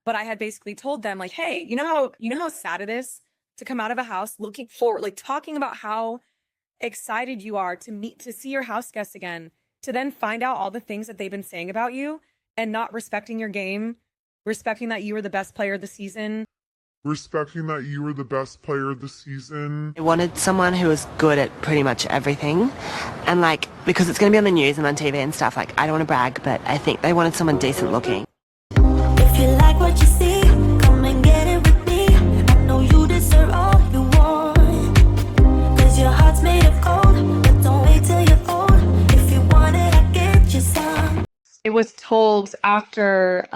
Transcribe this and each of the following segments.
but I had basically told them like, hey, you know how sad it is to come out of a house looking forward, like talking about how excited you are to see your house guests again, to then find out all the things that they've been saying about you and not respecting your game, respecting that you were the best player of the season. I wanted someone who was good at pretty much everything. And like, because it's going to be on the news and on TV and stuff, like, I don't want to brag, but I think they wanted someone decent looking. If you like what you see, come and get it with me. I know you deserve all you want. Cause your heart's made of gold, but don't wait till you're old. If you want it, I'll get you some. It was told after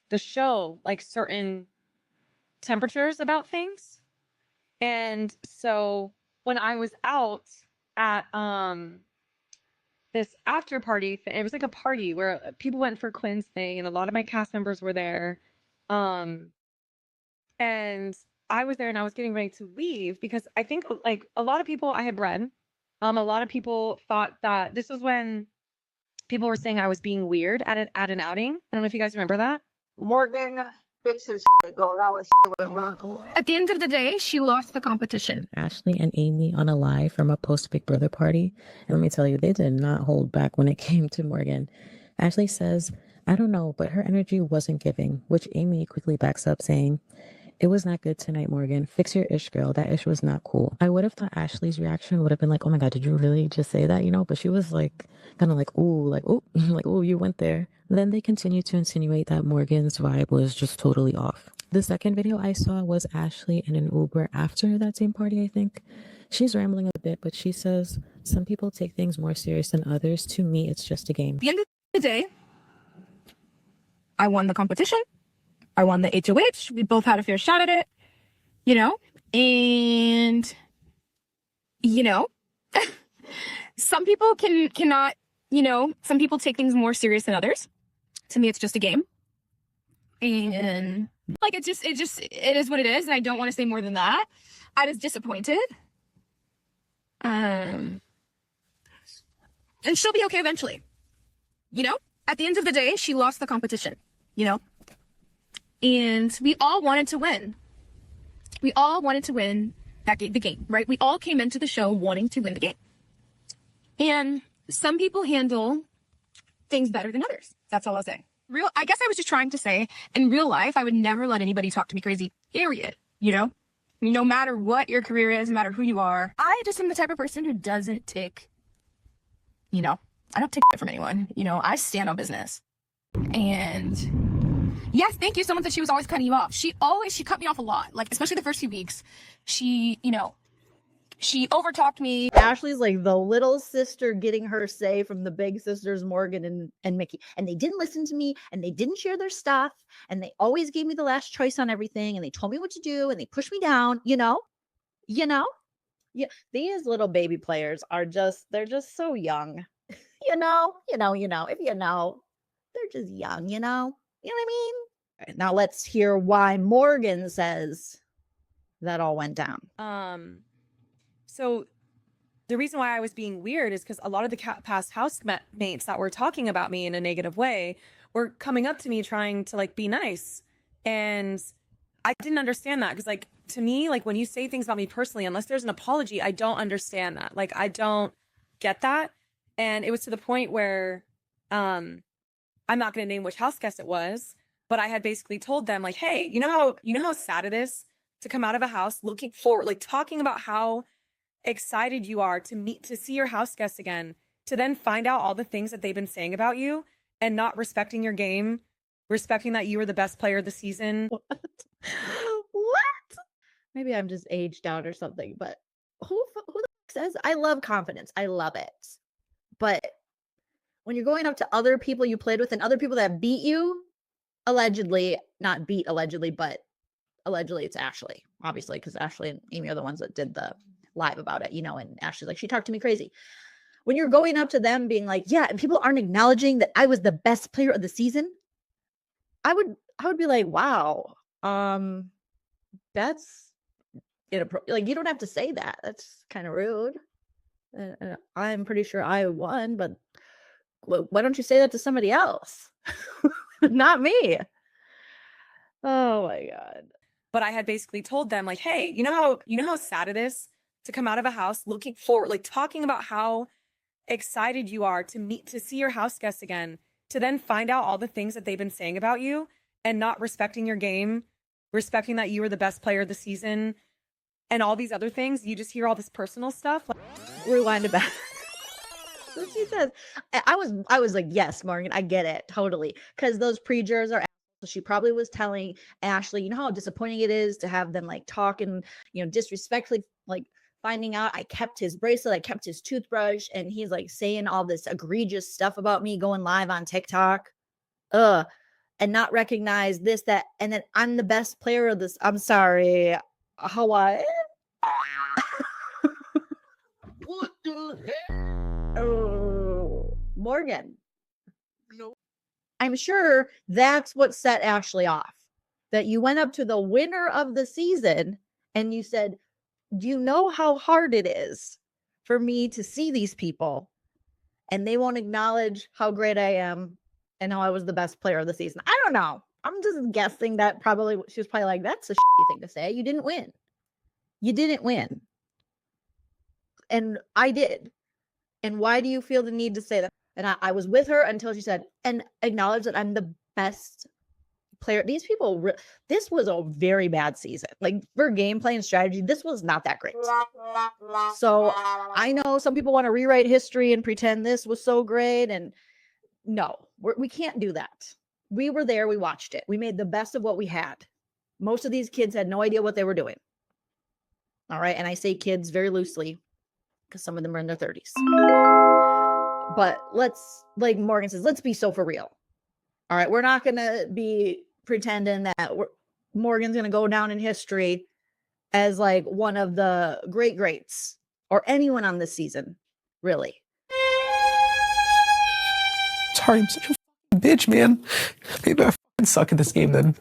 the show, like certain temperatures about things. And so when I was out at this after party thing, it was like a party where people went for Quinn's thing and a lot of my cast members were there. And I was there and I was getting ready to leave because I think like a lot of people I had read, a lot of people thought that this was when people were saying I was being weird at an outing. I don't know if you guys remember that. Morgan fixes go. That was went wrong. At the end of the day, she lost the competition. Ashley and Amy on a live from a post Big Brother party. And let me tell you, they did not hold back when it came to Morgan. Ashley says, I don't know, but her energy wasn't giving, which Amy quickly backs up saying, it was not good tonight, Morgan. Fix your ish, girl. That ish was not cool. I would have thought Ashley's reaction would have been like, oh my God, did you really just say that? You know, but she was like, kind of like, ooh, like, ooh, you went there. Then they continued to insinuate that Morgan's vibe was just totally off. The second video I saw was Ashley in an Uber after that same party, I think. She's rambling a bit, but she says, some people take things more serious than others. To me, it's just a game. At the end of the day, I won the competition. I won the HOH. We both had a fair shot at it, you know? And, you know, some people cannot, you know, some people take things more serious than others. To me, it's just a game. And like, it is what it is. And I don't want to say more than that. I was disappointed. And she'll be okay eventually. You know, at the end of the day, she lost the competition, you know? And we all wanted to win. We all wanted to win the game, right? We all came into the show wanting to win the game. And some people handle things better than others. That's all I'll say. I guess I was just trying to say, in real life, I would never let anybody talk to me crazy, period. You know? No matter what your career is, no matter who you are. I just am the type of person who doesn't take, you know, I don't take shit from anyone. You know, I stand on business. And yes, thank you. Someone said she was always cutting you off. She cut me off a lot. Like, especially the first few weeks. She, you know, she overtalked me. Ashley's like the little sister getting her say from the big sisters, Morgan and Mickey. And they didn't listen to me and they didn't share their stuff. And they always gave me the last choice on everything. And they told me what to do and they pushed me down, you know? Yeah, these little baby players they're just so young. If you know, they're just young, you know what I mean? All right, now let's hear why Morgan says that all went down. So the reason why I was being weird is because a lot of the past housemates that were talking about me in a negative way were coming up to me trying to like be nice. And I didn't understand that because like to me, like when you say things about me personally, unless there's an apology, I don't understand that. Like I don't get that. And it was to the point where I'm not going to name which house guest it was, but I had basically told them like, hey, you know how sad it is to come out of a house looking forward, like talking about how excited you are to see your house guests again, to then find out all the things that they've been saying about you and not respecting your game, respecting that you were the best player of the season. What? Maybe I'm just aged out or something, but who the fuck says I love confidence? I love it. But when you're going up to other people you played with and other people that beat you, allegedly, not beat allegedly, but allegedly it's Ashley, obviously, because Ashley and Amy are the ones that did the live about it, you know, and Ashley's like, she talked to me crazy. When you're going up to them being like, yeah, and people aren't acknowledging that I was the best player of the season, I would be like, wow, that's inappropriate. Like, you don't have to say that. That's kind of rude. I'm pretty sure I won, but why don't you say that to somebody else? Not me. Oh my God. But I had basically told them like, hey, you know how sad it is to come out of a house looking forward, like talking about how excited you are to see your house guests again, to then find out all the things that they've been saying about you and not respecting your game, respecting that you were the best player of the season, and all these other things. You just hear all this personal stuff. Rewind it back. So she says, I was like, yes, Morgan, I get it totally, because those pre-jurors are. So she probably was telling Ashley, you know how disappointing it is to have them like talk and, you know, disrespectfully, like finding out I kept his bracelet, I kept his toothbrush, and he's like saying all this egregious stuff about me going live on TikTok. And not recognize this, that, and then I'm the best player of this. I'm sorry, Hawaii. What the heck? Oh, Morgan. I'm sure that's what set Ashley off. That you went up to the winner of the season and you said, do you know how hard it is for me to see these people and they won't acknowledge how great I am and how I was the best player of the season? I don't know. I'm just guessing that probably she was probably like, that's a shitty thing to say. You didn't win. You didn't win. And I did. And why do you feel the need to say that? And I was with her until she said, and acknowledge that I'm the best player. These people, this was a very bad season. Like for gameplay and strategy, this was not that great. So I know some people want to rewrite history and pretend this was so great. And no, we can't do that. We were there. We watched it. We made the best of what we had. Most of these kids had no idea what they were doing. All right. And I say kids very loosely because some of them are in their 30s. But let's, like Morgan says, let's be so for real. All right. We're not going to be pretending that Morgan's going to go down in history as like one of the greats or anyone on this season, really. Sorry, I'm such a bitch, man. Maybe I fucking suck at this game then.